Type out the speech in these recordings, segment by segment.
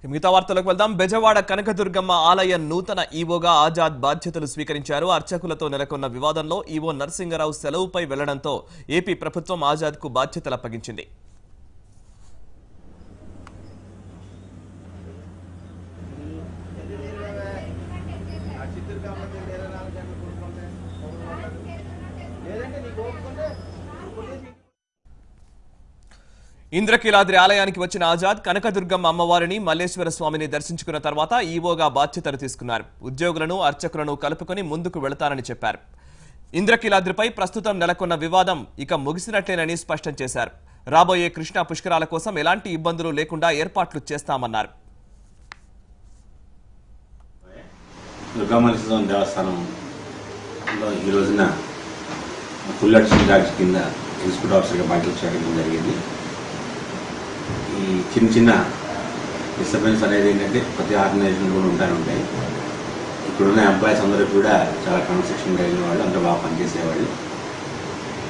మిగతా వార్తలకు వెళ్దాం. బెజవాడ కనకదుర్గమ్మ ఆలయ నూతన ఈవోగా ఆజాద్ బాధ్యతలు స్వీకరించారు. అర్చకులతో నెలకొన్న వివాదంలో ఈవో నరసింగరావు సెలవుపై వెళ్లడంతో ఏపీ ప్రభుత్వం ఆజాద్ కు బాధ్యతలు అప్పగించింది. ఇంద్రకీలాద్రి ఆలయానికి వచ్చిన ఆజాద్ కనకదుర్గమ్మ అమ్మవారిని మల్లేశ్వర స్వామిని దర్శించుకున్న తర్వాత ఈవోగా బాధ్యతలు తీసుకున్నారు. ఉద్యోగులను అర్చకులను కలుపుకొని ముందుకు వెళతానని చెప్పారు. ఇంద్రకీలాద్రిపై ప్రస్తుతం నెలకొన్న వివాదం ఇక ముగిసినట్లేనని స్పష్టం చేశారు. రాబోయే కృష్ణా పుష్కరాల కోసం ఎలాంటి ఇబ్బందులు లేకుండా ఏర్పాట్లు చేస్తామన్నారు. ఈ రోజున ఫుల్ అడిషనల్ ఛార్జ్ కింద ఎగ్జిక్యూటివ్ ఆఫీసర్గా బాధ్యతలు చేయడం జరిగింది. ఈ చిన్న డిస్టర్బెన్స్ అనేది ఏంటంటే ప్రతి ఆర్గనైజేషన్ కూడా ఉంటాయి. ఇక్కడున్న ఎంప్లాయీస్ అందరూ కూడా చాలా క్రమశిక్షణ కలిగిన వాళ్ళు, అందరూ బాగా పనిచేసేవాళ్ళు.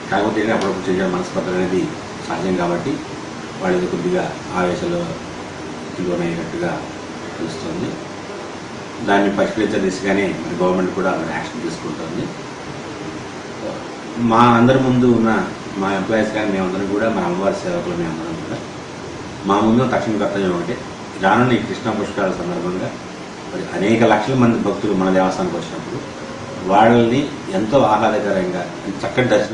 కాకపోతే అప్పుడప్పుడు చేసే మనస్పర్ధలు అనేది సాధ్యం కాబట్టి వాళ్ళది కొద్దిగా ఆవేశాలు లోనైనట్టుగా తెలుస్తుంది. దాన్ని పరిష్కరించే దిశగానే మరి గవర్నమెంట్ కూడా యాక్షన్ తీసుకుంటుంది. మా అందరి ముందు ఉన్న మా ఎంప్లాయీస్ కానీ మేమందరం కూడా మన అమ్మవారి సేవకులు మేమందరం కూడా మా ముందు తక్షణ కర్తవ్యం ఒకటి, రానున్న ఈ కృష్ణా పుష్కరాల సందర్భంగా మరి అనేక లక్షల మంది భక్తులు మన దేవస్థానానికి వచ్చినప్పుడు వాళ్ళని ఎంతో ఆహ్లాదకరంగా చక్కటి దర్శనం